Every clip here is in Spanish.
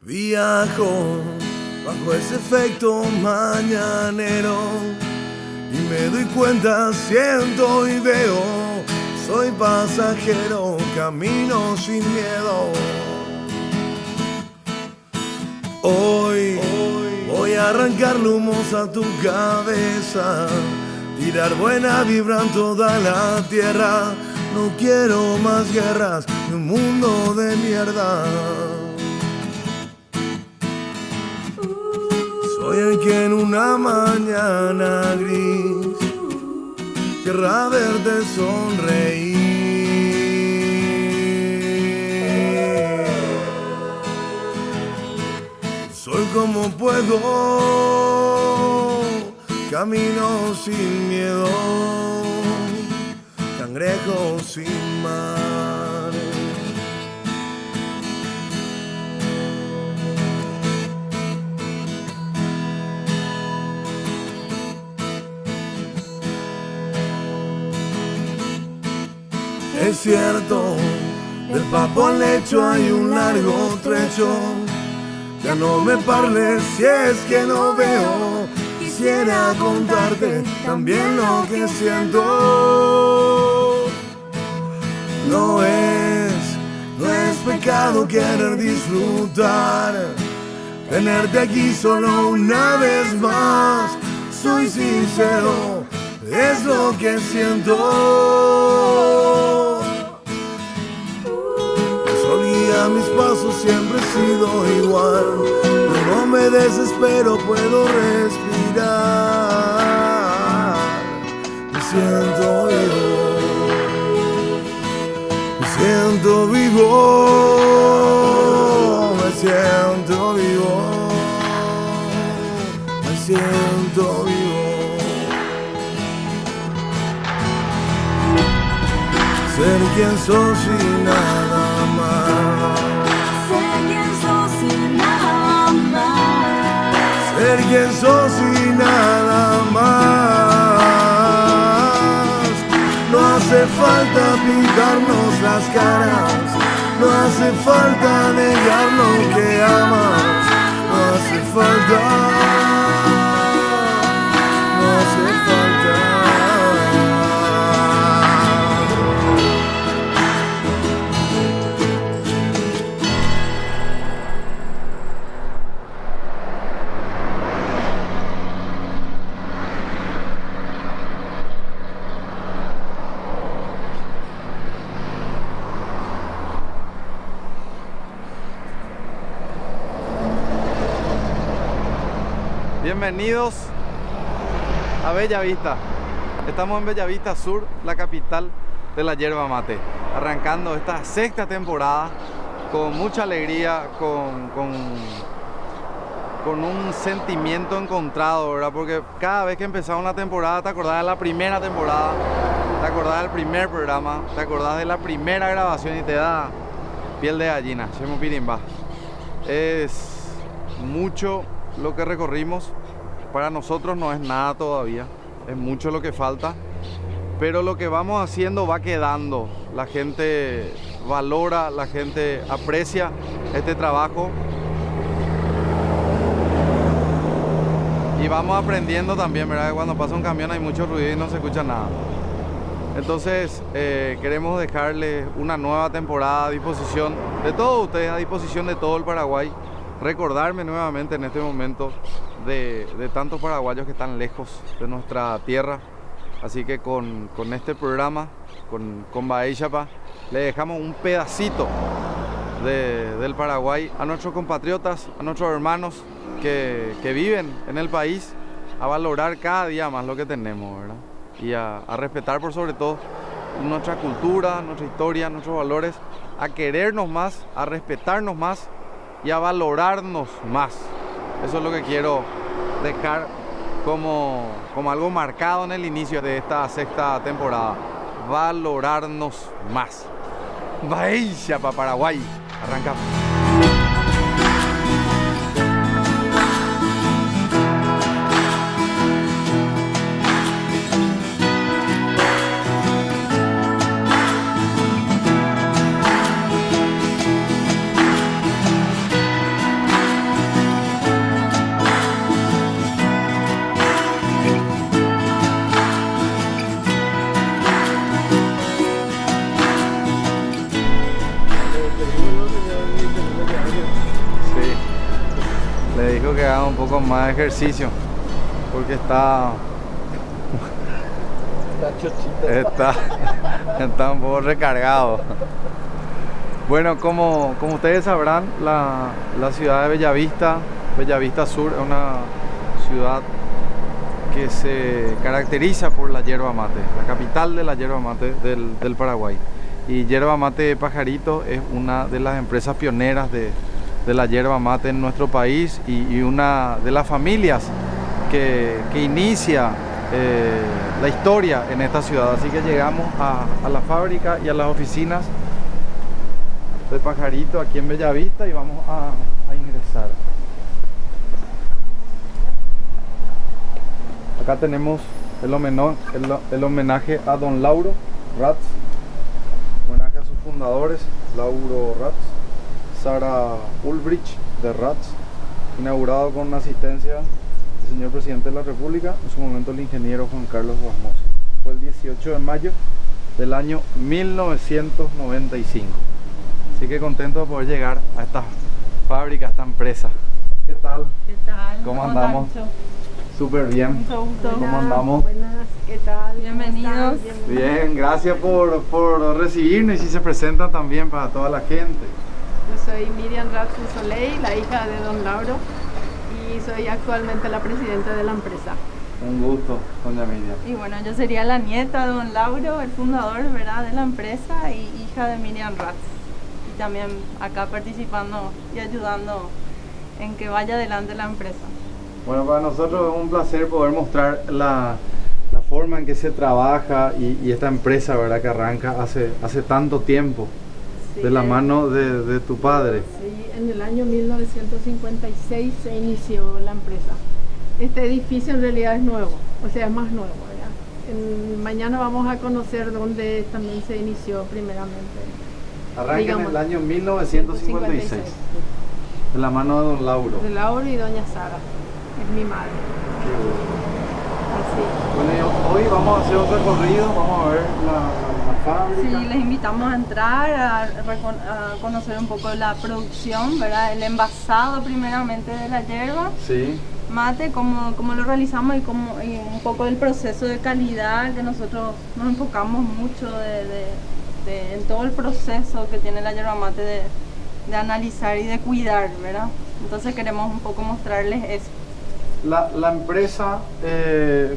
Viajo bajo ese efecto mañanero y me doy cuenta, siento y veo. Soy pasajero, camino sin miedo. Hoy voy a arrancar humos a tu cabeza, tirar buena vibra en toda la tierra. No quiero más guerras ni un mundo de mierda. Soy el que en una mañana gris querrá verte sonreír. Soy como puedo, camino sin miedo, cangrejo sin mar. Es cierto, del papo al lecho hay un largo trecho. Ya no me parles si es que no veo. Quisiera contarte también lo que siento. No es pecado querer disfrutar, tenerte aquí solo una vez más. Soy sincero, es lo que siento. A mis pasos siempre he sido igual, pero no me desespero, puedo respirar. Me siento vivo, me siento vivo, me siento vivo, me siento vivo. Ser quien sos y nada más. Ser quien sos y nada más. No hace falta pintarnos las caras, no hace falta negar lo que amas, no hace falta, no hace falta. Bienvenidos a Bellavista. Estamos en Bellavista Sur, la capital de la yerba mate, arrancando esta sexta temporada con mucha alegría, con un sentimiento encontrado, ¿verdad? Porque cada vez que empezaba una temporada te acordás de la primera temporada, te acordás del primer programa, te acordás de la primera grabación y te da piel de gallina. Es mucho lo que recorrimos. Para nosotros no es nada todavía, es mucho lo que falta, pero lo que vamos haciendo va quedando. La gente valora, la gente aprecia este trabajo y vamos aprendiendo también, ¿verdad? Que cuando pasa un camión hay mucho ruido y no se escucha nada. Entonces queremos dejarles una nueva temporada a disposición de todos ustedes, a disposición de todo el Paraguay. Recordarme nuevamente en este momento de tantos paraguayos que están lejos de nuestra tierra. Así que con este programa, con Baixapa, le dejamos un pedacito del Paraguay a nuestros compatriotas, a nuestros hermanos que viven en el país, a valorar cada día más lo que tenemos, ¿verdad? Y a respetar por sobre todo nuestra cultura, nuestra historia, nuestros valores, a querernos más, a respetarnos más y a valorarnos más. Eso es lo que quiero dejar como algo marcado en el inicio de esta sexta temporada. Valorarnos más. Baixapa, Paraguay. Arrancamos. dijo que haga un poco más de ejercicio porque está un poco recargado. Bueno, como ustedes sabrán, la ciudad de Bellavista Sur, es una ciudad que se caracteriza por la yerba mate, la capital de la yerba mate del Paraguay. Y Yerba Mate Pajarito es una de las empresas pioneras de la yerba mate en nuestro país y una de las familias que inicia la historia en esta ciudad. Así que llegamos a la fábrica y a las oficinas de Pajarito aquí en Bellavista y vamos a ingresar. Acá tenemos el homenaje a don Lauro Ratz, homenaje a sus fundadores, Lauro Ratz, Sara Ulbricht de Ratz, inaugurado con asistencia del señor presidente de la República, en su momento el ingeniero Juan Carlos Basmoso. Fue el 18 de mayo del año 1995. Así que contento de poder llegar a esta fábrica, a esta empresa. ¿Qué tal? ¿Qué tal? ¿Cómo andamos? Súper bien. Mucho gusto. ¿Cómo andamos? Buenas, ¿qué tal? Bienvenidos. Bien, gracias por recibirnos y si se presentan también para toda la gente. Yo soy Miriam Ratz Soleil, la hija de don Lauro, y soy actualmente la presidenta de la empresa. Un gusto, doña Miriam. Y bueno, yo sería la nieta de don Lauro, el fundador, ¿verdad?, de la empresa y hija de Miriam Ratz. Y también acá participando y ayudando en que vaya adelante la empresa. Bueno, para nosotros es un placer poder mostrar la forma en que se trabaja y esta empresa, ¿verdad?, que arranca hace tanto tiempo, sí, de la mano de tu padre. Sí, en el año 1956 se inició la empresa. Este edificio en realidad es nuevo, o sea, es más nuevo, ¿verdad? Mañana vamos a conocer dónde también se inició primeramente. Arranca en el año 1956, de la mano de don Lauro. De Lauro y doña Sara, es mi madre. Qué bueno. Así. Bueno, hoy vamos a hacer un recorrido, vamos a ver la fábrica. Sí, les invitamos a entrar, a conocer un poco la producción, ¿verdad? El envasado primeramente de la yerba. Sí. Mate, cómo lo realizamos y un poco del proceso de calidad que nosotros nos enfocamos mucho en todo el proceso que tiene la yerba mate de analizar y de cuidar, ¿verdad? Entonces queremos un poco mostrarles eso. La empresa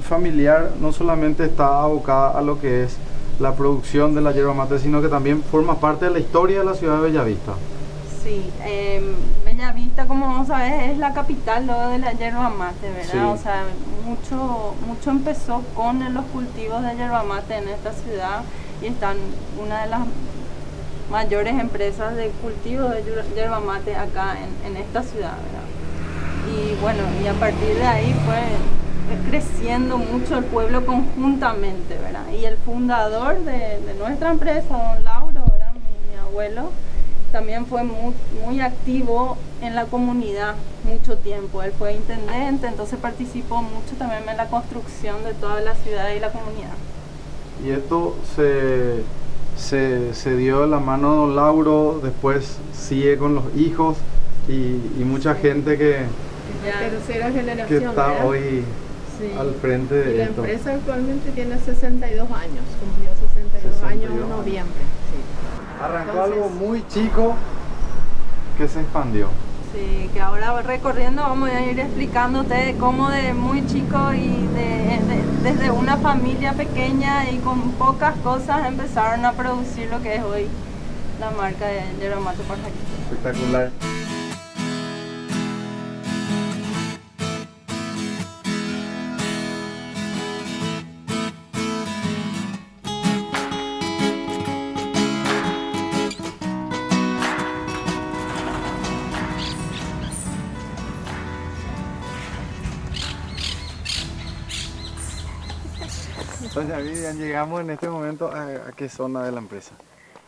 familiar no solamente está abocada a lo que es la producción de la yerba mate, sino que también forma parte de la historia de la ciudad de Bellavista. Sí, Bellavista, como vamos a ver, es la capital luego de la yerba mate, ¿verdad? Sí. O sea, mucho empezó con los cultivos de yerba mate en esta ciudad y están una de las mayores empresas de cultivo de yerba mate acá en esta ciudad, ¿verdad? Y bueno, y a partir de ahí fue creciendo mucho el pueblo conjuntamente, ¿verdad? Y el fundador de nuestra empresa, don Lauro, ¿verdad?, mi abuelo, también fue muy activo en la comunidad mucho tiempo. Él fue intendente, entonces participó mucho también en la construcción de toda la ciudad y la comunidad. Y esto se dio de la mano de don Lauro, después sigue con los hijos y mucha gente que tercera generación, que está, ¿verdad?, hoy sí, al frente de y esto. La empresa actualmente tiene 62 años, cumplió 62 años en noviembre. Sí. Arrancó entonces algo muy chico que se expandió. Sí, que ahora recorriendo vamos a ir explicándote cómo de muy chico y desde una familia pequeña y con pocas cosas empezaron a producir lo que es hoy la marca de Yerba Mate Pajarito. Espectacular. Doña Vivian, llegamos en este momento a qué zona de la empresa.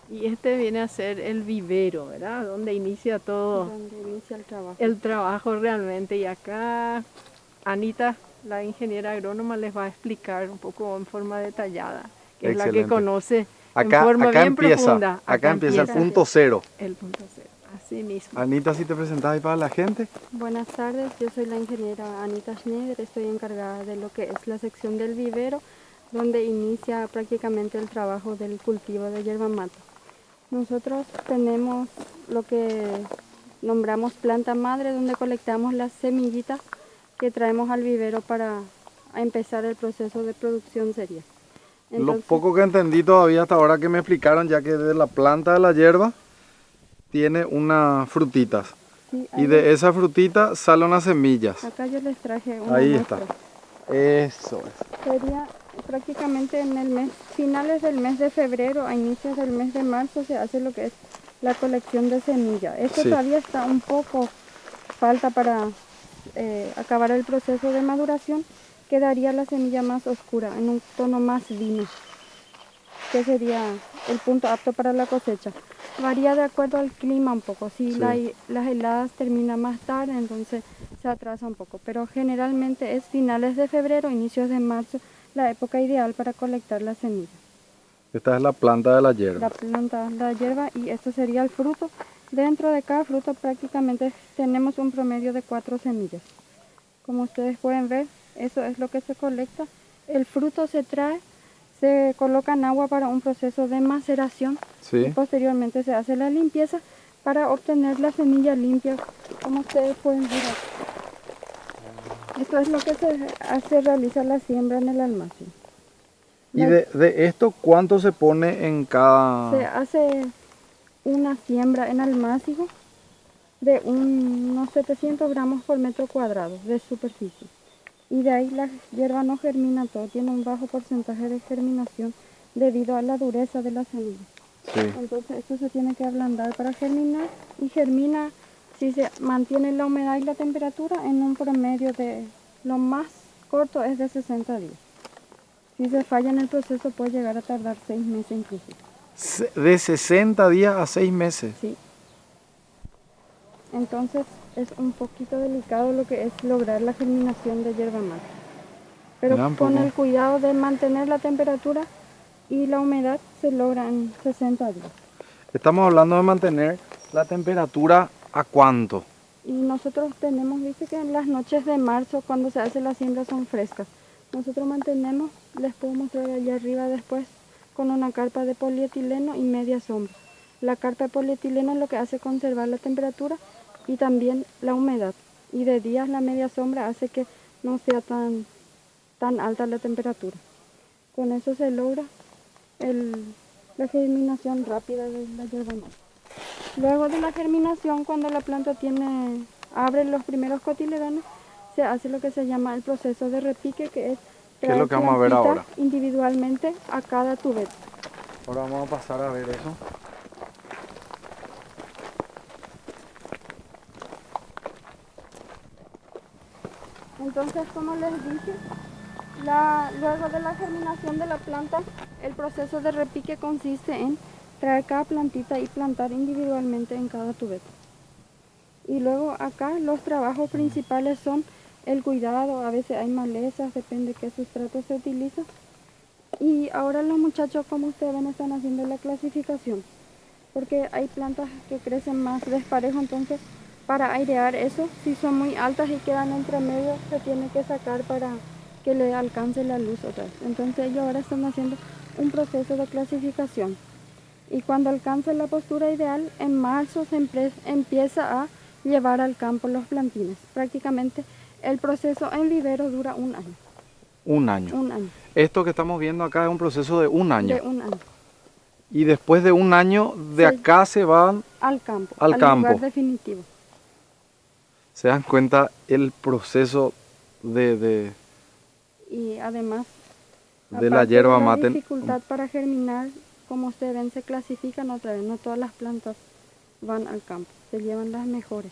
Y este viene a ser el vivero, ¿verdad? Donde inicia todo. Donde inicia el trabajo. El trabajo realmente. Y acá Anita, la ingeniera agrónoma, les va a explicar un poco en forma detallada, que excelente, es la que conoce acá, en forma acá bien empieza, profunda. Acá empieza el punto cero. El punto cero, Así mismo. Anita, si te presentás ahí para la gente. Buenas tardes, yo soy la ingeniera Anita Schneider, estoy encargada de lo que es la sección del vivero, donde inicia prácticamente el trabajo del cultivo de yerba mate. Nosotros tenemos lo que nombramos planta madre, donde colectamos las semillitas que traemos al vivero para empezar el proceso de producción seria. Lo poco que entendí todavía hasta ahora que me explicaron, ya que de la planta de la yerba tiene unas frutitas. Sí, y de esa frutita salen unas semillas. Acá yo les traje una Ahí muestra. está. Eso es. Sería prácticamente en el mes, finales del mes de febrero a inicios del mes de marzo se hace lo que es la colección de semillas. Esto Sí. todavía está un poco falta para acabar el proceso de maduración. Quedaría la semilla más oscura, en un tono más vino, que sería el punto apto para la cosecha. Varía de acuerdo al clima un poco. Si Sí. las heladas terminan más tarde, entonces se atrasa un poco. Pero generalmente es finales de febrero, inicios de marzo, la época ideal para colectar la semilla. Esta es la planta de la yerba. La planta, la hierba, y esto sería el fruto. Dentro de cada fruto prácticamente tenemos un promedio de 4 semillas. Como ustedes pueden ver, eso es lo que se colecta. El fruto se trae, se coloca en agua para un proceso de maceración Sí. y posteriormente se hace la limpieza para obtener la semilla limpia, como ustedes pueden ver aquí. Esto es lo que se realiza la siembra en el almacén. ¿Y de esto cuánto se pone en cada...? Se hace una siembra en almácigo de unos 700 gramos por metro cuadrado de superficie. Y de ahí la hierba no germina todo, tiene un bajo porcentaje de germinación debido a la dureza de la semilla. Sí. Entonces esto se tiene que ablandar para germinar, y germina si se mantiene la humedad y la temperatura en un promedio de, lo más corto es de 60 días. Si se falla en el proceso puede llegar a tardar 6 meses inclusive. De 60 días a 6 meses. Sí. Entonces es un poquito delicado lo que es lograr la germinación de yerba mate. Pero Mira un con poco. el cuidado de mantener la temperatura y la humedad se logra en 60 días. Estamos hablando de mantener la temperatura ¿a cuánto? Y nosotros tenemos, dice que en las noches de marzo cuando se hace la siembra son frescas. Nosotros mantenemos, les puedo mostrar allá arriba después, con una carpa de polietileno y media sombra. La carpa de polietileno lo que hace es conservar la temperatura y también la humedad. Y de días la media sombra hace que no sea tan alta la temperatura. Con eso se logra la germinación rápida de la yerba mate. Luego de la germinación, cuando la planta abre los primeros cotiledones, se hace lo que se llama el proceso de repique, que es ¿Qué es lo que vamos a ver plantita ahora? individualmente a cada tubete. Ahora vamos a pasar a ver eso. Entonces, como les dije, luego de la germinación de la planta, el proceso de repique consiste en traer cada plantita y plantar individualmente en cada tubete. Y luego acá los trabajos principales son el cuidado, a veces hay malezas, depende qué sustrato se utiliza. Y ahora los muchachos, como ustedes ven, están haciendo la clasificación, porque hay plantas que crecen más desparejo, entonces para airear eso, si son muy altas y quedan entre medio, se tiene que sacar para que le alcance la luz otra vez. Entonces ellos ahora están haciendo un proceso de clasificación. Y cuando alcance la postura ideal, en marzo se empieza a llevar al campo los plantines. Prácticamente el proceso en vivero dura un año. Un año. Un año. Esto que estamos viendo acá es un proceso de un año. De un año. Y después de un año, de Sí. acá se van, Al campo. Al campo. Lugar definitivo. se dan cuenta el proceso de Y además, la aparte yerba de la mate. dificultad para germinar, como ustedes ven, se clasifican otra vez. No todas las plantas van al campo. Se llevan las mejores.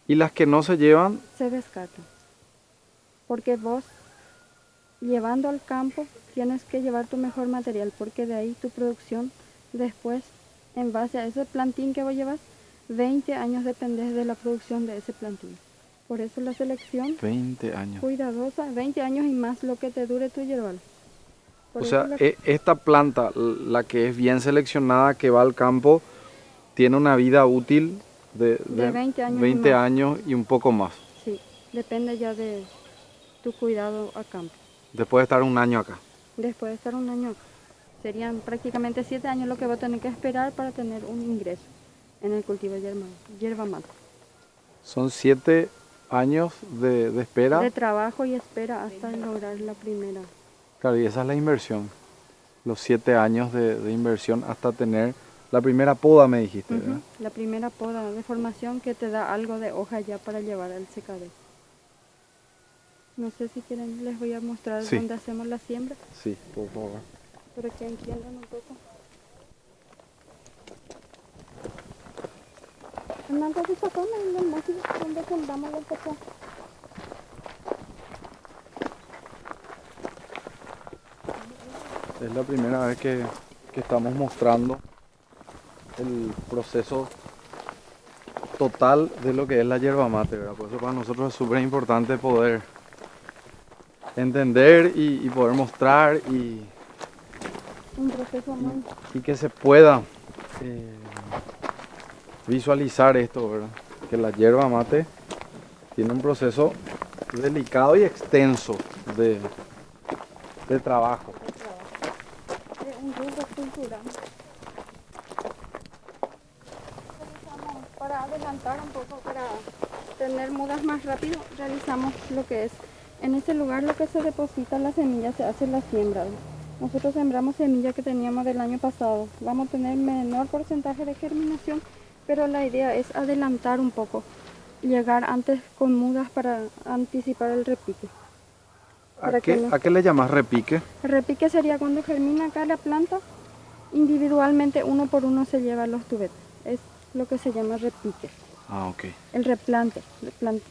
Y las que no se llevan, Se descartan. Porque vos, llevando al campo, tienes que llevar tu mejor material, porque de ahí tu producción después, en base a ese plantín que vos llevas, 20 años dependes de la producción de ese plantín. Por eso la selección 20 años. cuidadosa, 20 años y más lo que te dure tu yerbal. Por O eso sea, esta planta, la que es bien seleccionada, que va al campo, tiene una vida útil De 20 años. 20 años y un poco más. Sí, depende ya de tu cuidado a campo. Después de estar un año acá. Después de estar un año acá. Serían prácticamente 7 años lo que vos tenés que esperar para tener un ingreso en el cultivo de yerba mate. Son 7 años de espera. De trabajo y espera hasta lograr la primera. Claro, y esa es la inversión. Los 7 años de inversión hasta tener la primera poda, me dijiste, ¿verdad? La primera poda de formación que te da algo de hoja ya para llevar al secadero. No sé si quieren, les voy a mostrar Sí. dónde hacemos la siembra, Sí, por favor. para que entiendan un poco. Hernán, ¿te sacó la música donde sembramos la copa? Es la primera vez que estamos mostrando el proceso total de lo que es la yerba mate, ¿verdad? Por eso para nosotros es súper importante poder entender y poder mostrar Un proceso muy... y que se pueda visualizar esto, ¿verdad? Que la yerba mate tiene un proceso delicado y extenso de trabajo. un rubro cultural. Para adelantar un poco, para tener mudas más rápido, realizamos lo que es, en este lugar lo que se deposita la semilla, se hace la siembra. Nosotros sembramos semillas que teníamos del año pasado. Vamos a tener menor porcentaje de germinación, pero la idea es adelantar un poco, llegar antes con mudas para anticipar el repique. ¿A qué le llamas repique? El repique sería cuando germina acá la planta, individualmente uno por uno se lleva los tubetes. Es lo que se llama repique. Ah, ok. El replante,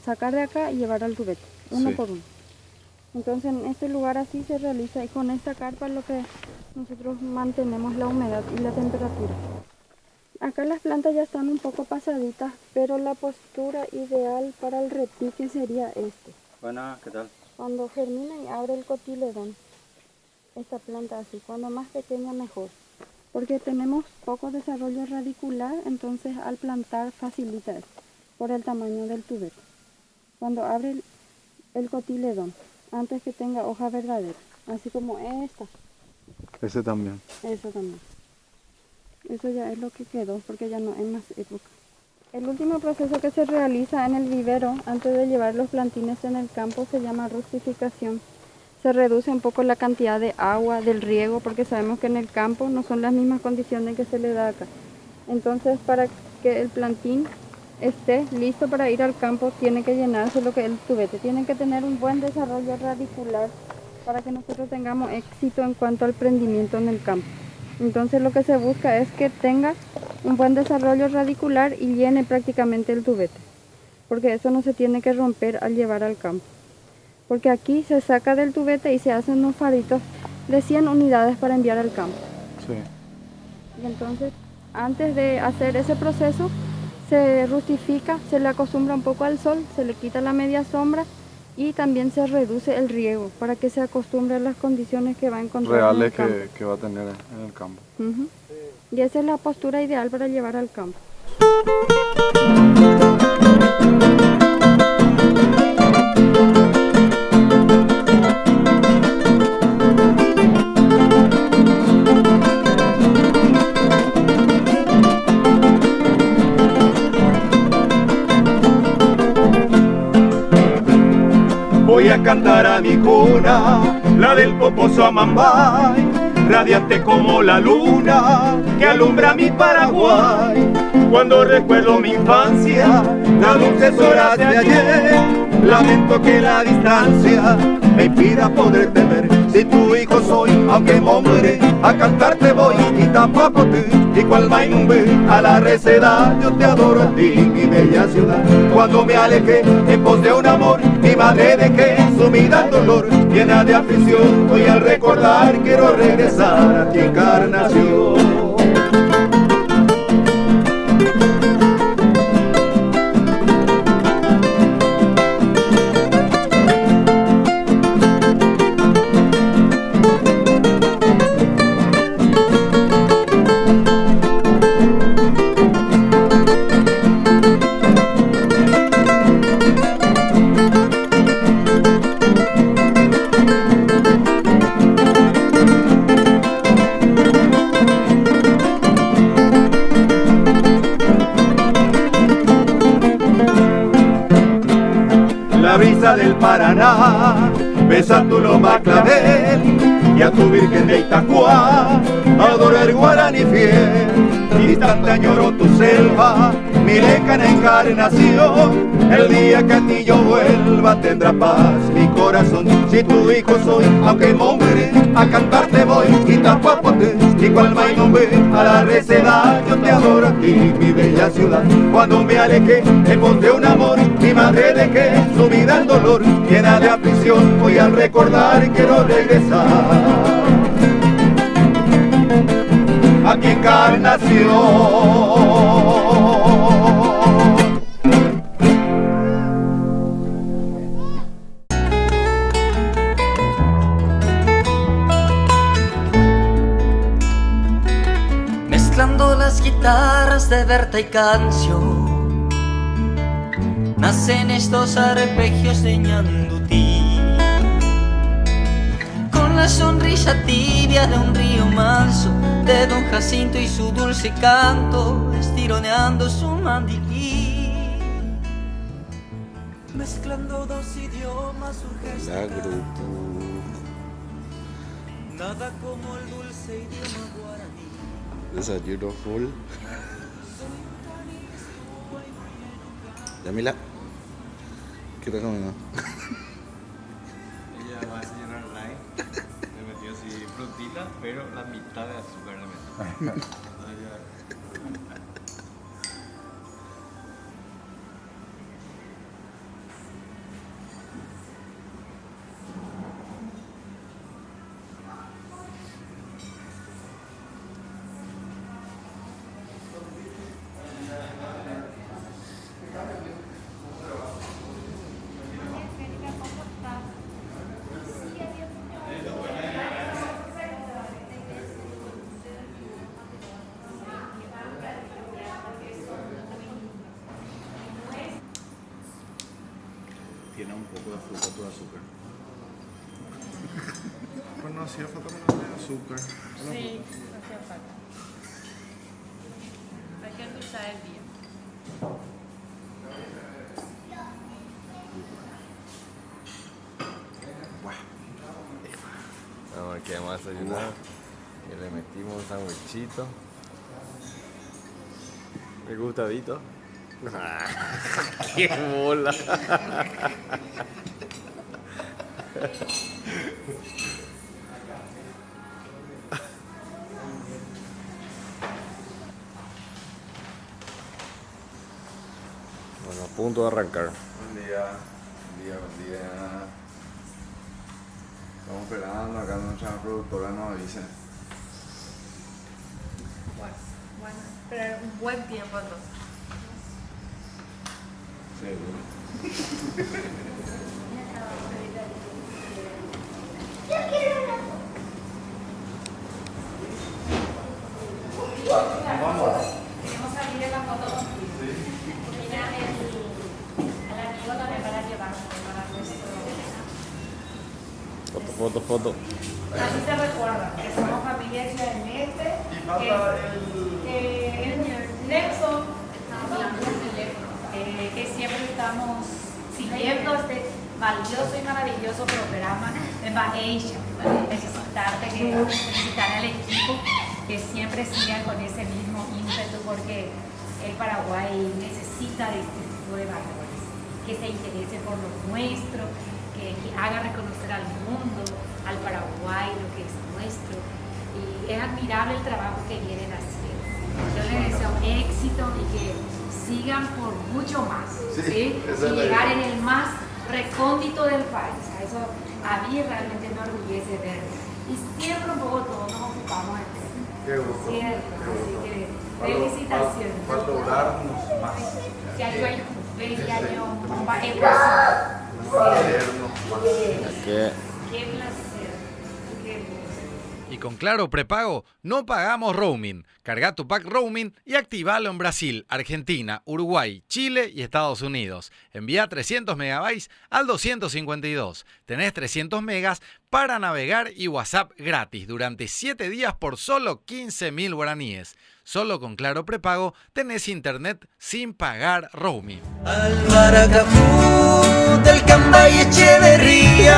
sacar de acá y llevar al tubete, uno Sí. por uno. Entonces en este lugar así se realiza, y con esta carpa lo que nosotros mantenemos la humedad y la temperatura. Acá las plantas ya están un poco pasaditas, pero la postura ideal para el repique sería este. Buenas, ¿qué tal? Cuando germina y abre el cotiledón, esta planta así, cuando más pequeña mejor. Porque tenemos poco desarrollo radicular, entonces al plantar facilita esto, por el tamaño del tubete. Cuando abre el cotiledón, antes que tenga hoja verdadera, así como esta, Ese también. eso también. Eso ya es lo que quedó, porque ya no hay más época. El último proceso que se realiza en el vivero, antes de llevar los plantines en el campo, se llama rustificación. Se reduce un poco la cantidad de agua, del riego, porque sabemos que en el campo no son las mismas condiciones que se le da acá. Entonces, para que el plantín esté listo para ir al campo, tiene que llenarse lo que es el tubete. Tiene que tener un buen desarrollo radicular para que nosotros tengamos éxito en cuanto al prendimiento en el campo. Entonces, lo que se busca es que tenga un buen desarrollo radicular y llene prácticamente el tubete, porque eso no se tiene que romper al llevar al campo. Porque aquí se saca del tubete y se hacen unos faritos de 100 unidades para enviar al campo. Sí. Y entonces, antes de hacer ese proceso, se rustifica, se le acostumbra un poco al sol, se le quita la media sombra y también se reduce el riego para que se acostumbre a las condiciones que va a encontrar Reales en el campo. que va a tener en el campo. Ujú. Y esa es la postura ideal para llevar al campo. Voy a cantar a mi cuna, la del Poposo Amambay, radiante como la luna que alumbra mi Paraguay. Cuando recuerdo mi infancia, las dulces horas de ayer, lamento que la distancia me impida poderte ver. Si tu hijo soy, aunque muere, a cantarte voy y tampoco tú. Y cual maimbe a la receda, yo te adoro a ti, mi bella ciudad. Cuando me alejé en pos de un amor, mi madre dejé sumida en dolor, llena de aflicción. Hoy al recordar quiero regresar a ti, Encarnación. la brisa del Paraná, besa tu loma clavel y a tu Virgen de Itacuá, adorar guaraní fiel. Distante añoro tu selva, mi lejana encarnación. El día que a ti yo vuelva tendrá paz mi corazón. Si tu hijo soy, aunque moriré, a cantarte voy, Itacuapote, y cual nombre a la receda. Yo te adoro a ti, mi bella ciudad. Cuando me alejé, en pos de un amor, mi madre dejé su vida en dolor, llena de aflicción. Hoy al recordar quiero regresar a mi encarnación. Mezclando las guitarras de Berta y Cancio, nacen estos arpegios de Ñandutí, con la sonrisa tibia de un río manso, de Don Jacinto y su dulce canto, estironeando su mandilí. Mezclando dos idiomas surge La grupo. nada como el dulce idioma guaraní. Desayuno full. Yamila, ¿qué te comiendo? Ella va a desayunar online. Le metió así frutita, pero la mitad de azúcar le metió. Tiene un poco de fruta, tu azúcar. Pues no hacía falta ponerle azúcar. Sí, no hacía falta. Hay que endulzar el día. Vamos, aquí vamos a desayunar. Y le metimos un sandwichito. ¿Me gusta, Vito? ¡Qué bola! Bueno, a punto de arrancar. Buen día, buen día, buen día. Estamos esperando, acá nuestra productora nos avisa. Bueno, esperar un buen tiempo entonces. Seguro. Queremos salir de la foto contigo. Mira al amigo también para llevarlo para nuestro. Foto. Así se recuerda que somos familia de Ciudad del Este. Que el Nexo, que siempre estamos siguiendo este valioso y maravilloso programa de Baeisha. Felicitar al equipo que siempre sigan con ese mismo ímpetu, porque el Paraguay necesita de este tipo de valores, que se interese por lo nuestro, que haga reconocer al mundo, al Paraguay, lo que es nuestro. Y es admirable el trabajo que vienen haciendo. Yo les deseo éxito y que sigan por mucho más, ¿sí? Y llegar en el más recóndito del país. Eso a mí realmente me orgullece ver. Y siempre un poco todos nos ocupamos de eso. Qué gusto. Cierto, así que felicitaciones. Para lograrnos más. Ya yo hay feliz año, ¿Qué? qué placer, qué gusto. Y con Claro Prepago no pagamos roaming. Carga tu pack roaming y activalo en Brasil, Argentina, Uruguay, Chile y Estados Unidos. Envía 300 megabytes al 252. Tenés 300 megas para navegar y WhatsApp gratis durante 7 días por solo 15.000 guaraníes. Solo con Claro Prepago tenés internet sin pagar roaming. Al Maracafú del Camba y Echeverría,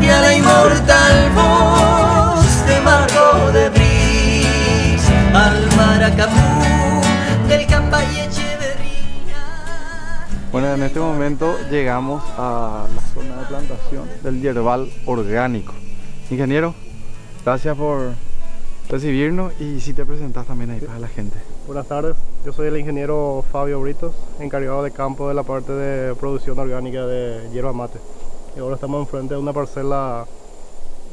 y a la inmortal voz de Margot de Bris, al Maracabú del Camba y Echeverría. Bueno, en este momento llegamos a la zona de plantación del yerbal orgánico. Ingeniero, gracias por recibirnos y si te presentas también ahí para la gente. Buenas tardes, yo soy el ingeniero Fabio Britos, encargado de campo de la parte de producción orgánica de yerba mate. Y ahora estamos enfrente de una parcela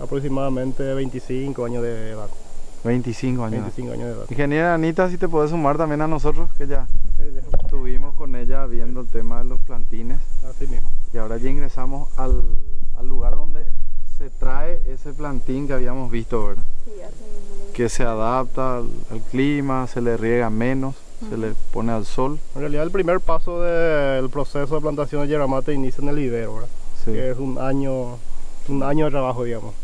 aproximadamente de 25 años de edad. 25 años. 25 años de edad. Ingeniera Anita, si te puedes sumar también a nosotros, que ya estuvimos con ella viendo el tema de los plantines. Así mismo. Y ahora ya ingresamos al lugar donde se trae ese plantín que habíamos visto, ¿verdad? Sí, así mismo. Que se adapta al clima, se le riega menos, se le pone al sol. En realidad el primer paso del proceso de plantación de yerba mate inicia en el vivero, ¿verdad? Sí. Que es un año de trabajo, digamos,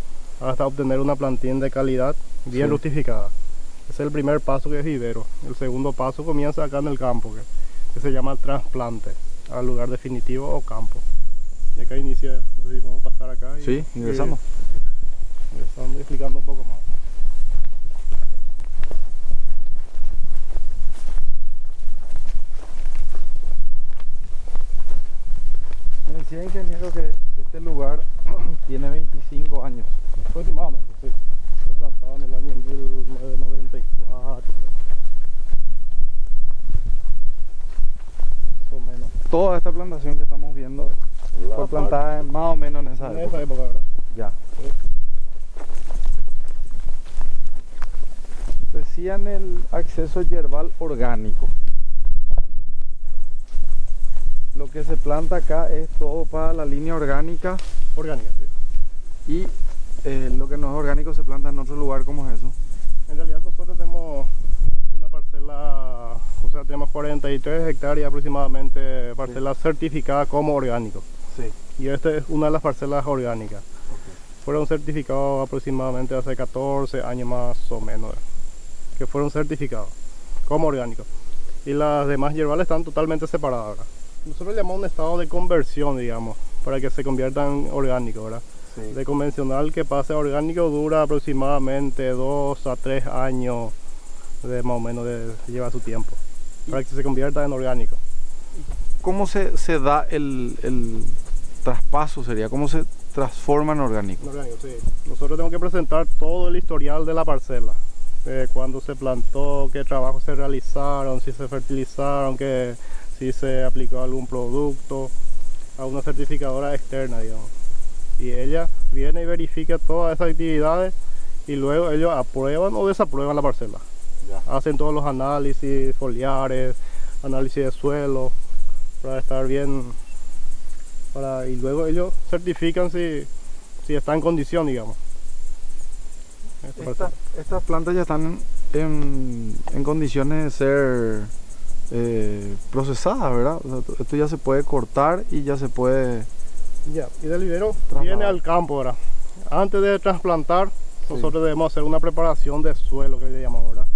hasta obtener una plantín de calidad bien rustificada. Ese es el primer paso, que es vivero. El segundo paso comienza acá en el campo, que se llama trasplante al lugar definitivo o campo. Y acá inicia, no sé si podemos pasar acá. Sí, ingresamos. Ingresando y explicando un poco más. Me decía, ingeniero, que este lugar tiene 25 años. Aproximadamente, sí. Fue plantado en el año 1994. Más o menos. Toda esta plantación que estamos viendo fue plantada más o menos en esa época. En esa época, ¿verdad? Ya. Sí. Decían el acceso yerbal orgánico. Lo que se planta acá es todo para la línea orgánica. Orgánica, sí. Y lo que no es orgánico se planta en otro lugar. ¿Cómo es eso? En realidad nosotros tenemos una parcela, o sea, tenemos 43 hectáreas aproximadamente, parcelas certificadas como orgánico. Sí. Y esta es una de las parcelas orgánicas. Fueron certificados aproximadamente hace 14 años más o menos, que fueron certificados como orgánicos. Y las demás yerbales están totalmente separadas, ¿verdad? Nosotros le llamamos un estado de conversión, digamos, para que se convierta en orgánico, ¿verdad? Sí. De convencional que pase a orgánico dura aproximadamente 2 a 3 años, de más o menos lleva su tiempo, para que se convierta en orgánico. ¿Cómo se da el traspaso, sería? ¿Cómo se transforma en orgánico? En orgánico, sí. Nosotros tenemos que presentar todo el historial de la parcela. Cuándo se plantó, qué trabajos se realizaron, si se fertilizaron, si se aplicó algún producto, a una certificadora externa, digamos. Y ella viene y verifica todas esas actividades y luego ellos aprueban o desaprueban la parcela. Ya. Hacen todos los análisis foliares, análisis de suelo, para estar bien, y luego ellos certifican si está en condición, digamos. Estas plantas ya están en condiciones de ser procesadas, ¿verdad? O sea, esto ya se puede cortar y ya se puede... Ya, y del vivero viene al campo ahora. Antes de trasplantar, nosotros debemos hacer una preparación de suelo, que le llamamos, ¿verdad?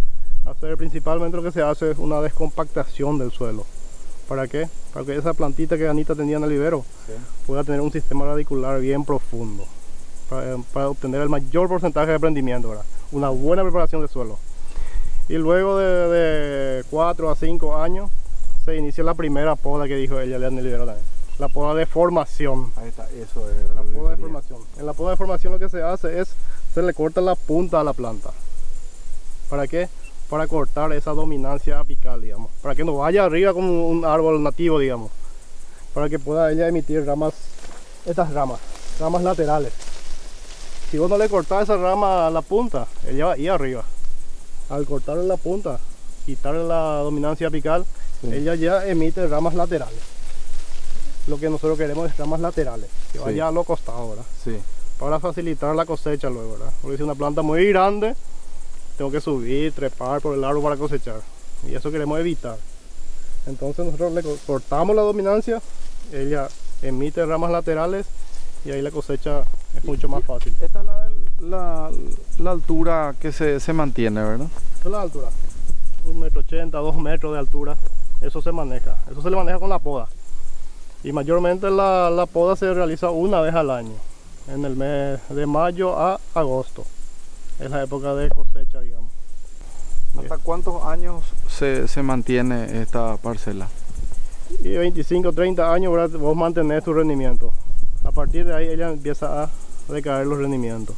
Principalmente lo que se hace es una descompactación del suelo. ¿Para qué? Para que esa plantita que Anita tenía en el vivero pueda tener un sistema radicular bien profundo, para obtener el mayor porcentaje de prendimiento, ¿verdad? Una buena preparación de suelo. Y luego de 4 a 5 años se inicia la primera poda que dijo ella en el vivero también. La poda de formación. Ahí está, eso es. La poda de formación. En la poda de formación lo que se hace es, se le corta la punta a la planta. ¿Para qué? Para cortar esa dominancia apical, digamos. Para que no vaya arriba como un árbol nativo, digamos. Para que pueda ella emitir ramas, estas ramas laterales. Si vos no le cortás esa rama a la punta, ella va a ir arriba. Al cortarle la punta, quitarle la dominancia apical, ella ya emite ramas laterales. Lo que nosotros queremos es ramas laterales, que vaya a los costados, ¿verdad? Sí. Para facilitar la cosecha luego, ¿verdad? Porque si es una planta muy grande, tengo que subir, trepar por el árbol para cosechar. Y eso queremos evitar. Entonces nosotros le cortamos la dominancia, ella emite ramas laterales y ahí la cosecha es mucho más fácil. Esta es la altura que se mantiene, ¿verdad? Esta es la altura. 1,80 m, 2 metros de altura. Eso se maneja. Eso se le maneja con la poda. Y mayormente la poda se realiza una vez al año, en el mes de mayo a agosto. Es la época de cosecha, digamos. ¿Hasta cuántos años se mantiene esta parcela? Y 25 o 30 años, ¿verdad? Vos mantenés tu rendimiento. A partir de ahí ella empieza a decaer los rendimientos.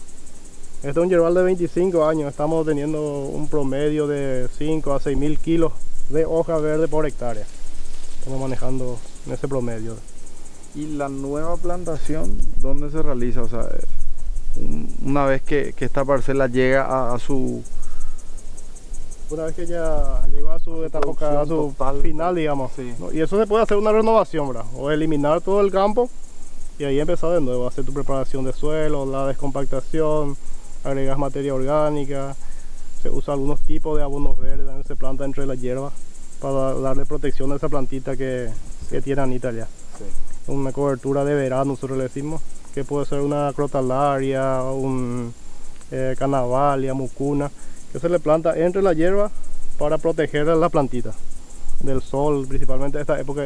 Este es un yerbal de 25 años, estamos teniendo un promedio de 5 a 6.000 kilos de hoja verde por hectárea. Estamos manejando en ese promedio. ¿Y la nueva plantación dónde se realiza? O sea, una vez que esta parcela llega a su... Una vez que ya llegó a su etapa, a su final, digamos. Sí. ¿No? Y eso se puede hacer una renovación, ¿verdad? O eliminar todo el campo y ahí empezar de nuevo, hacer tu preparación de suelo, la descompactación, agregas materia orgánica, se usa algunos tipos de abonos verdes, se planta entre la hierba para darle protección a esa plantita que tiene Anita ya. Sí. Una cobertura de verano, nosotros le decimos, que puede ser una crotalaria, un canavalia, mucuna, que se le planta entre la hierba para proteger a la plantita del sol, principalmente esta época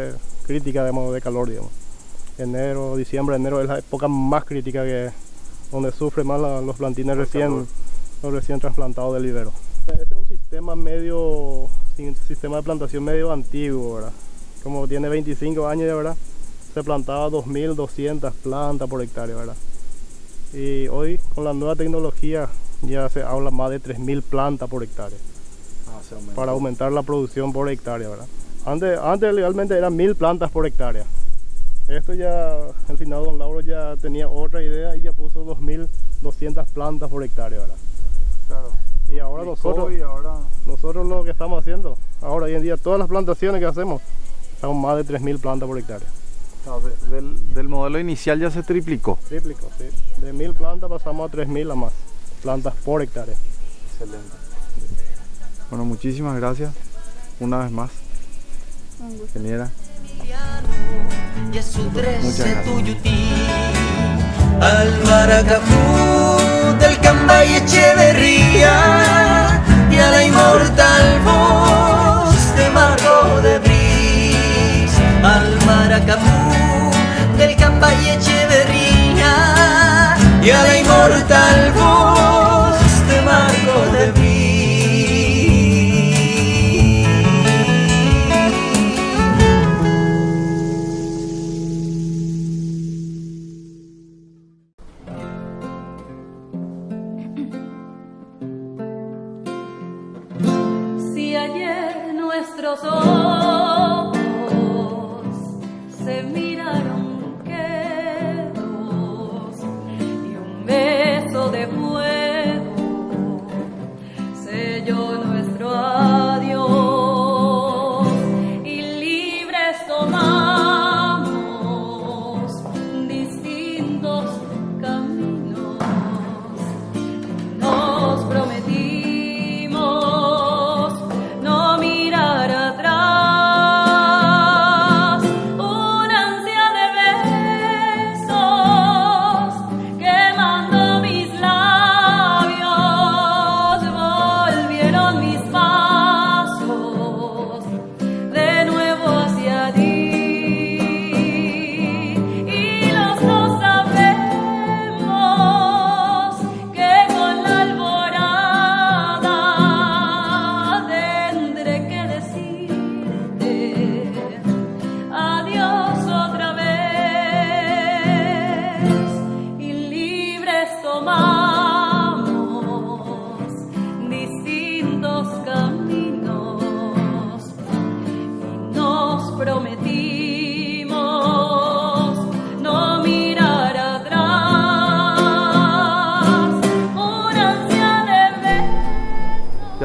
crítica de calor, digamos. Enero, diciembre, enero es la época más crítica donde sufren más los plantines recién trasplantados del vivero. Este es un sistema de plantación medio antiguo, ¿verdad? Como tiene 25 años ya, ¿verdad? Se plantaba 2.200 plantas por hectárea, ¿verdad? Y hoy con la nueva tecnología ya se habla más de 3.000 plantas por hectárea. Para aumentar la producción por hectárea, ¿verdad? Antes legalmente eran 1.000 plantas por hectárea. Esto ya, el finado don Lauro ya tenía otra idea y ya puso 2.200 plantas por hectárea, ¿verdad? Claro. Y ahora nosotros lo que estamos haciendo, ahora hoy en día todas las plantaciones que hacemos, son más de 3.000 plantas por hectárea. No, del modelo inicial ya se triplicó. Triplicó, sí. De 1.000 plantas pasamos a 3.000 a más plantas por hectárea. Excelente. Bueno, muchísimas gracias una vez más, ingeniera. Y a su 13 Tuyutí, al Maracafú del Cambay Echeverría y a la inmortal voz de Marco de Bris, al Maracafú del Cambay Echeverría y a la inmortal voz de Marco de Bris. Nuestros ojos se miraron quedos y un beso de fuego selló nuestro adiós y libres tomamos distintos caminos, nos prometimos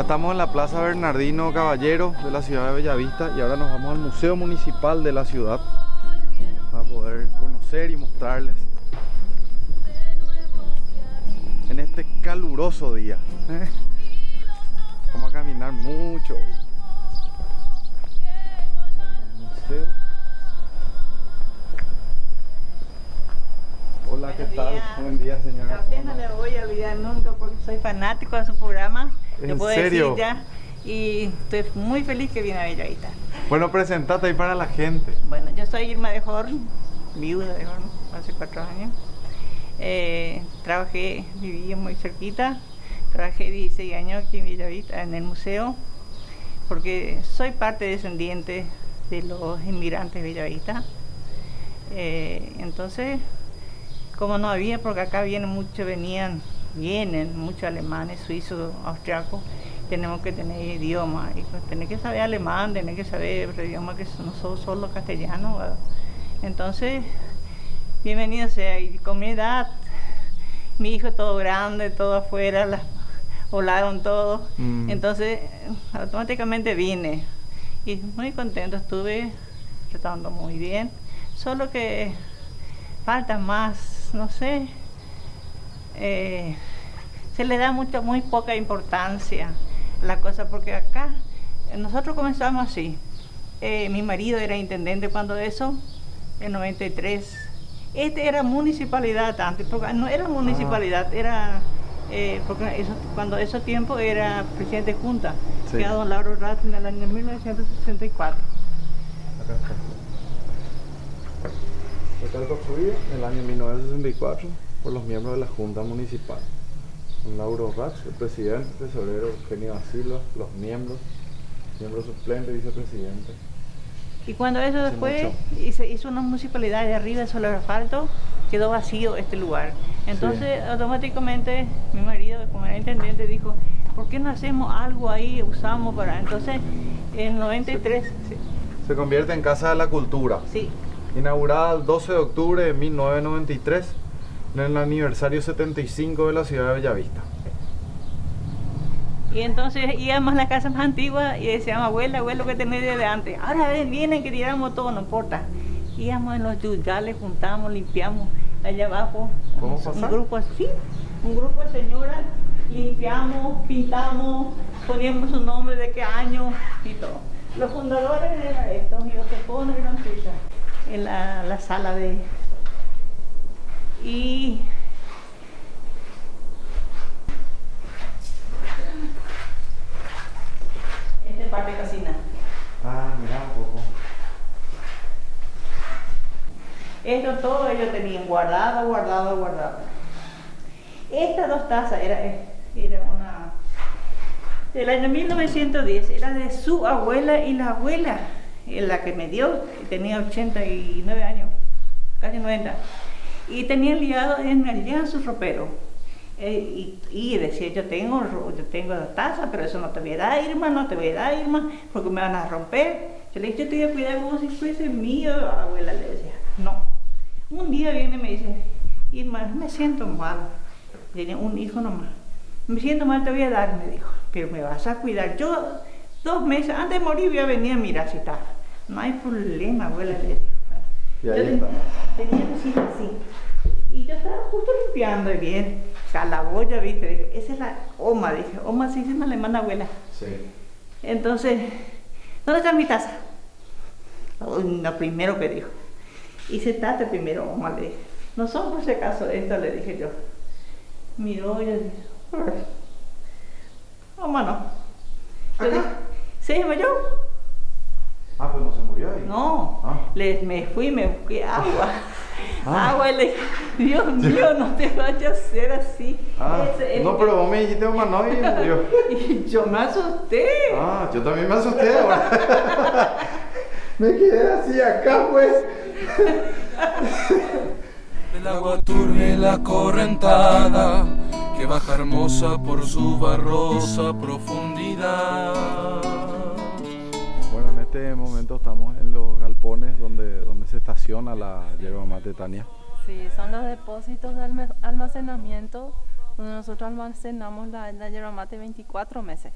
Estamos en la Plaza Bernardino Caballero de la ciudad de Bellavista y ahora nos vamos al Museo Municipal de la ciudad para poder conocer y mostrarles en este caluroso día. Vamos a caminar mucho. Museo. Hola, ¿qué tal? Buen día, señora. No le voy a olvidar nunca porque soy fanático de su programa. ¿En le puedo serio? decir ya. Y estoy muy feliz que viene a Bellavista. Bueno, presentate ahí para la gente. Bueno, yo soy Irma de Horn, viuda de Horn, hace 4 años. Viví muy cerquita, trabajé 16 años aquí en Villavista, en el museo, porque soy parte descendiente de los inmigrantes de Villavista. Entonces, como no había, porque acá vienen muchos alemanes, suizos, austriacos, tenemos que tener idioma, y pues, tener que saber alemán, tener que saber otro idioma que no son solo castellano, ¿verdad? Entonces, bienvenido sea, y con mi edad, mi hijo todo grande, todo afuera, volaron todo, entonces automáticamente vine, y muy contento estuve, tratando muy bien, solo que falta más, no sé, se le da muy poca importancia a la cosa, porque acá nosotros comenzamos así. Mi marido era intendente cuando eso, en 93. Era municipalidad antes, porque no era municipalidad, era porque cuando ese tiempo era presidente de Junta, que era don Lauro Ratz en el año 1964. Acá está. Fue construido en el año 1964 por los miembros de la Junta Municipal. Don Lauro Ratz, el presidente, tesorero Eugenio da Silva, los miembros suplentes, vicepresidente. Y cuando eso después se hizo una municipalidad de arriba, solo el asfalto, quedó vacío este lugar. Entonces automáticamente mi marido, como era intendente, dijo, ¿por qué no hacemos algo ahí, usamos para...? Entonces en 93... Se convierte en Casa de la Cultura. Sí. Inaugurada el 12 de octubre de 1993, en el aniversario 75 de la ciudad de Bellavista. Y entonces íbamos a la casa más antigua y decíamos, abuela, abuelo, que tenés desde antes. Ahora vienen que tiramos todo, no importa. Íbamos en los yuyales, juntamos, limpiamos allá abajo. ¿Cómo pasa? Un grupo así, un grupo de señoras, limpiamos, pintamos, poníamos su nombre, de qué año y todo. Los fundadores eran estos, y los que ponen eran tuyas, en la sala de... Y... parte de cocina. Ah, mira un poco. Esto todo ellos tenían guardado. Estas 2 tazas era una del año 1910, era de su abuela y la abuela, la que me dio, tenía 89 años, casi 90, y tenía liado en su ropero. Y decía, yo tengo 2 tazas, pero eso no te voy a dar, Irma, porque me van a romper. Yo le dije, yo te voy a cuidar como si fuese mío, abuela, le decía. No. Un día viene y me dice, Irma, me siento mal. Tenía un hijo nomás. Me siento mal, te voy a dar, me dijo, pero me vas a cuidar. Yo 2 meses antes de morir voy a venir a mirar si está. No hay problema, abuela, le decía. Y ahí está. Tenía así. Y yo estaba justo limpiando y bien, calaboya, ¿viste? Dije, esa es la Oma, dije, Oma sí es una alemana abuela. Sí. Entonces, ¿dónde está mi taza? Lo primero que dijo. Y sentate primero, Oma, le dije. No son por si acaso esto, le dije yo. Miró y le dije, Oma no. Yo dije, ¿se desmayó? Ah, pues no se murió ahí. No, me fui, me busqué agua. Agua, y le dije, Dios mío, no te vayas a hacer así. No, pero vos me dijiste Oma no y murió. Y yo me asusté. Yo también me asusté ahora. Me quedé así acá, pues. El agua turbia y la correntada que baja hermosa por su barrosa profundidad. Bueno, en este momento estamos en los galpones donde se estaciona la yerba mate, Tania. Sí, son los depósitos de almacenamiento donde nosotros almacenamos la yerba mate 24 meses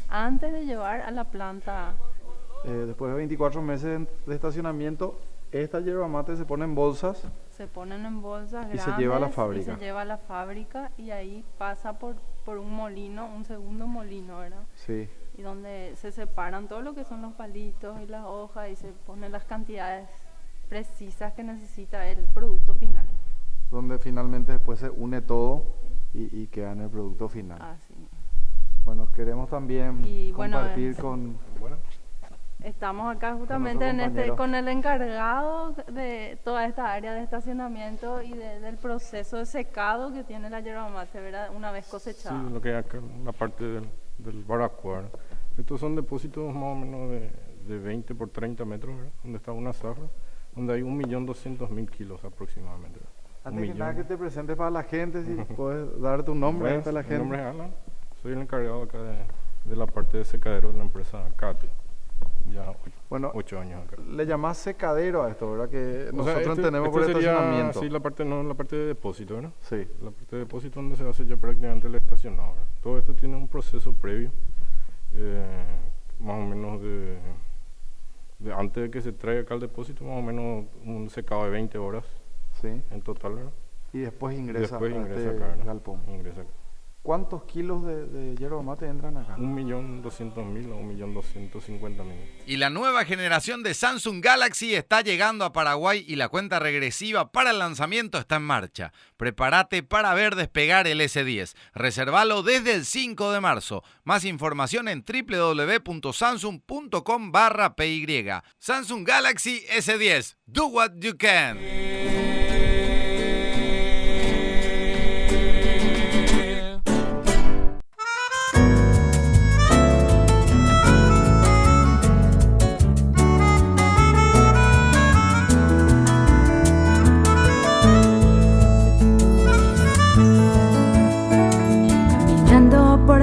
antes de llevar a la planta. Después de 24 meses de estacionamiento, esta yerba mate se pone en bolsas. Se ponen en bolsas y grandes se lleva a la fábrica. Y se lleva a la fábrica y ahí pasa por un molino, un segundo molino, ¿verdad? Sí. Y donde se separan todo lo que son los palitos y las hojas y se ponen las cantidades precisas que necesita el producto final. Donde finalmente después se une todo y queda en el producto final. Así. Bueno, queremos también compartir con... Bueno. Estamos acá justamente con el encargado de toda esta área de estacionamiento y del proceso de secado que tiene la yerba mate, ¿verdad? Una vez cosechada. Sí, lo que hay acá, la parte del baracuar. Estos son depósitos más o menos de 20 por 30 metros, ¿verdad? Donde está una zafra, donde hay 1.200.000 kilos aproximadamente. Antes que nada que te presentes para la gente, si puedes dar tu nombre para la gente. Mi nombre es Alan, soy el encargado acá de la parte de secadero de la empresa CATE. Ya 8 años acá. Le llamás secadero a esto, ¿verdad? Que nosotros tenemos por estacionamiento. Sí, la parte de depósito, ¿verdad? Sí. La parte de depósito donde se hace ya prácticamente el estacionado, ¿verdad? Todo esto tiene un proceso previo, más o menos antes de que se traiga acá al depósito, más o menos un secado de 20 horas en total, ¿verdad? Y después ingresa acá, galpón. Ingresa acá. ¿Cuántos kilos de yerba mate entran acá? 1.200.000 a 1.250.000. Y la nueva generación de Samsung Galaxy está llegando a Paraguay y la cuenta regresiva para el lanzamiento está en marcha. Prepárate para ver despegar el S10. Reservalo desde el 5 de marzo. Más información en www.samsung.com/PY. Samsung Galaxy S10. Do what you can.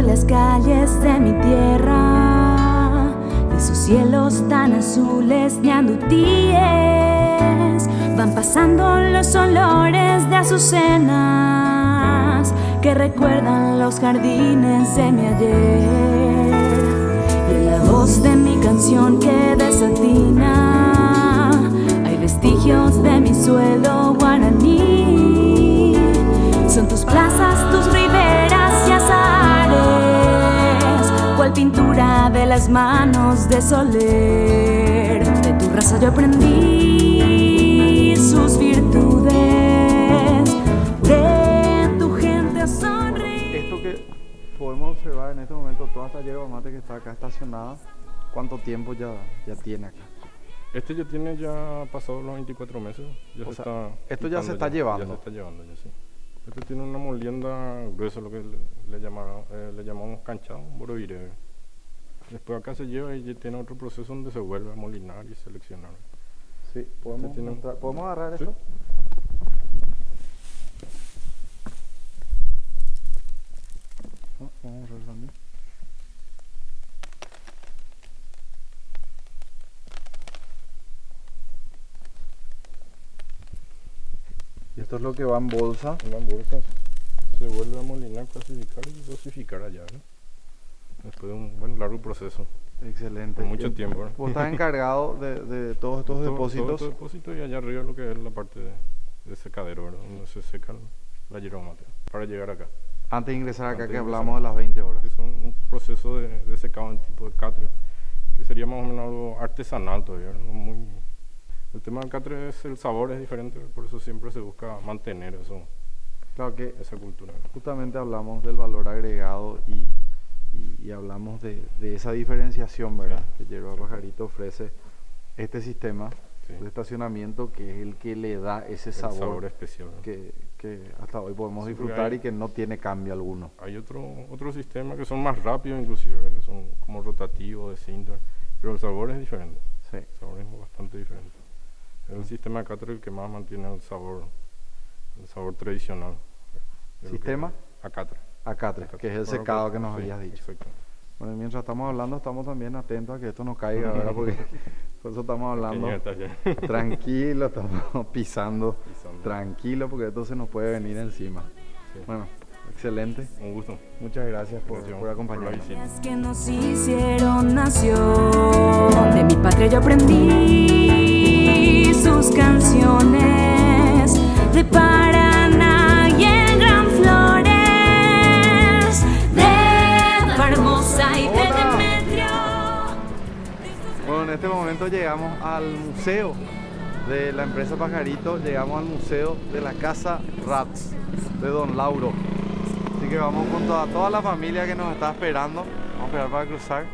Las calles de mi tierra, de sus cielos tan azules de andutíes, van pasando los olores de azucenas que recuerdan los jardines de mi ayer. Y en la voz de mi canción que desatina hay vestigios de mi suelo guaraní. Son tus plazas, tus riberas y azahares, cual pintura de las manos de Soler. De tu raza yo aprendí sus virtudes, de tu gente sonreír. Esto que podemos observar en este momento, toda esta yerba mate que está acá estacionada, ¿cuánto tiempo ya tiene acá? Este ya tiene pasado los 24 meses. Esto ya se está llevando. Ya se está llevando, ya sí. Este tiene una molienda gruesa, lo que le llamamos canchado, borovire. Después acá se lleva y tiene otro proceso donde se vuelve a molinar y seleccionar. Sí, ¿podemos agarrar esto? Vamos a agarrar también. Y esto es lo que va en bolsa. Va en bolsa, se vuelve a molinar, clasificar y dosificar allá, ¿no? Después de un largo proceso. Excelente. Por mucho tiempo, ¿no? Vos estás encargado de todos estos depósitos. Todos estos depósitos y allá arriba lo que es la parte de secadero, ¿verdad? Donde se seca la yerba mate para llegar acá. Antes de ingresar acá, que hablamos de las 20 horas. Que son un proceso de secado en tipo de catre, que sería más o menos algo artesanal todavía, ¿no? El tema del catre es el sabor es diferente, por eso siempre se busca mantener eso. Claro que esa cultura. Justamente hablamos del valor agregado y hablamos de esa diferenciación, ¿verdad? Que Yerba Pajarito ofrece este sistema de estacionamiento, que es el que le da ese sabor especial, ¿no? que hasta hoy podemos disfrutar y que no tiene cambio alguno. Hay otro sistema que son más rápidos inclusive, ¿verdad? Que son como rotativos de cinta, pero el sabor es diferente. Sí. El sabor es bastante diferente. El sistema de catre el que más mantiene el sabor tradicional. ¿Sistema? Acatre, que es el secado que nos habías dicho. Exacto. Bueno, mientras estamos hablando, estamos también atentos a que esto no caiga, ¿verdad? Porque por eso estamos hablando tranquilo, estamos pisando tranquilo, porque esto se nos puede venir encima. Sí. Bueno, excelente. Un gusto. Muchas gracias por acompañarnos. Es que nos hicieron nación, de mi patria yo aprendí sus canciones, de Paraná y en Gran Flores, de Formosa y de Demetrio. Bueno, en este momento llegamos al museo de la empresa Pajarito, llegamos al museo de la Casa Rats de Don Lauro. Así que vamos con toda la familia que nos está esperando. Vamos a esperar para cruzar.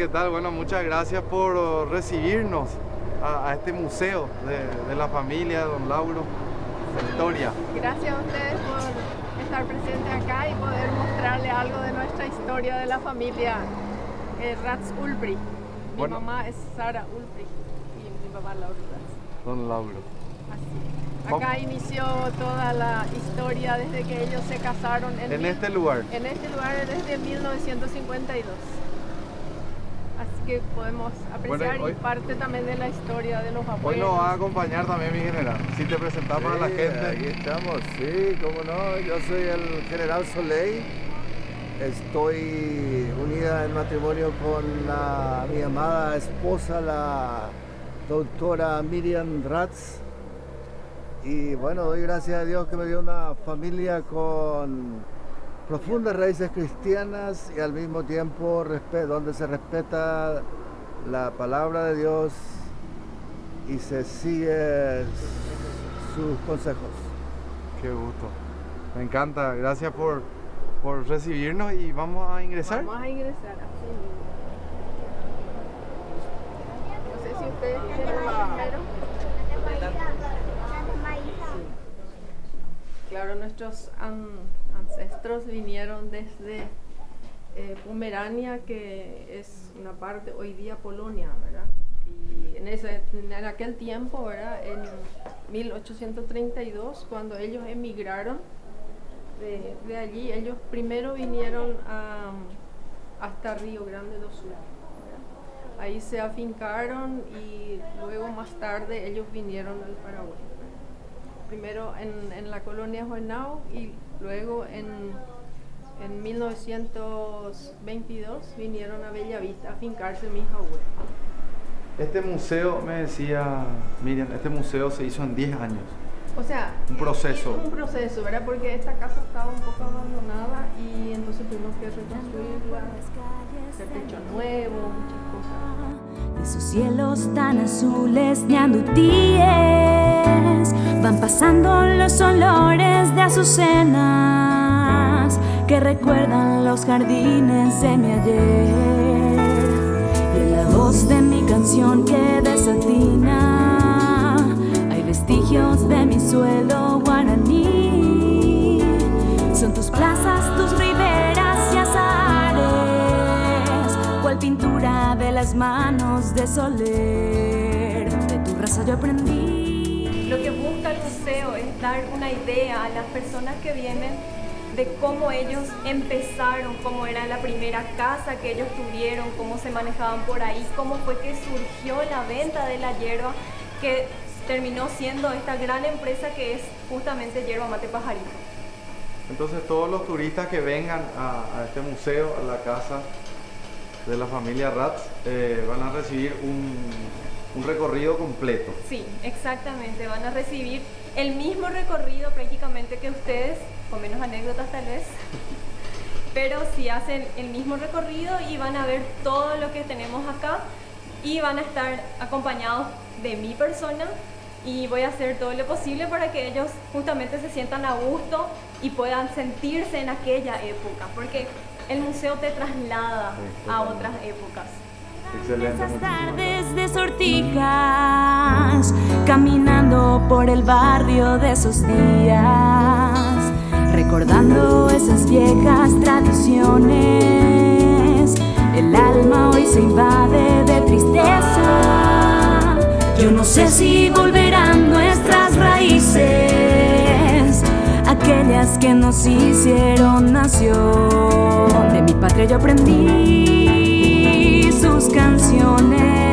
tal? Bueno, muchas gracias por recibirnos a este museo de la familia de Don Lauro, la historia. Gracias a ustedes por estar presentes acá y poder mostrarle algo de nuestra historia de la familia Ratz Ulbricht. Mi mamá es Sara Ulbricht y mi papá Lauro Ratz. Don Lauro. Así. Acá inició toda la historia desde que ellos se casaron. En este lugar. En este lugar desde 1952. Así que podemos apreciar y parte también de la historia de los abuelos. Hoy nos va a acompañar también mi general. Si te presentamos a la gente. Aquí estamos, sí, cómo no. Yo soy el general Soleil. Estoy unida en matrimonio con mi amada esposa, la doctora Miriam Ratz. Y bueno, doy gracias a Dios que me dio una familia con profundas raíces cristianas y al mismo tiempo donde se respeta la palabra de Dios y se sigue sus consejos. Qué gusto. Me encanta. Gracias por recibirnos y vamos a ingresar. Vamos a ingresar, así mismo. No sé si ustedes quieren primero. Claro, nuestros ancestros vinieron desde Pomerania, que es una parte hoy día Polonia, ¿verdad? Y en aquel tiempo, ¿verdad? En 1832, cuando ellos emigraron de allí, ellos primero vinieron hasta Río Grande do Sul, ¿verdad? Ahí se afincaron y luego más tarde ellos vinieron al Paraguay. Primero en la colonia Juenau y luego en 1922 vinieron a Bellavista a afincarse mis abuelos. Este museo, me decía Miriam, este museo se hizo en 10 años. O sea, un proceso. Un proceso, ¿verdad? Porque esta casa estaba un poco abandonada y entonces tuvimos que reconstruirla, hacer techo nuevo, muchas cosas. De sus cielos tan azules de andutíes van pasando los olores de azucenas que recuerdan los jardines de mi ayer. Y en la voz de mi canción que desatina hay vestigios de mi suelo guaraní. Son tus plazas, tus riberas y azahares, cual pintura de las manos de Soler. De tu raza yo aprendí. Lo que busca el museo es dar una idea a las personas que vienen de cómo ellos empezaron, cómo era la primera casa que ellos tuvieron, cómo se manejaban por ahí, cómo fue que surgió la venta de la hierba, que terminó siendo esta gran empresa que es justamente Yerba Mate Pajarito. Entonces todos los turistas que vengan a este museo, a la casa de la familia Ratz, van a recibir un recorrido completo. Sí, exactamente, van a recibir el mismo recorrido prácticamente que ustedes, con menos anécdotas tal vez, pero sí hacen el mismo recorrido y van a ver todo lo que tenemos acá y van a estar acompañados de mi persona y voy a hacer todo lo posible para que ellos justamente se sientan a gusto y puedan sentirse en aquella época, porque el museo te traslada a otras épocas. Excelente. Esas tardes de Sortijas, caminando por el barrio de esos días, recordando esas viejas tradiciones, el alma hoy se invade de tristeza. Yo no sé si volverán nuestras raíces, aquellas que nos hicieron nación. De mi patria yo aprendí sus canciones.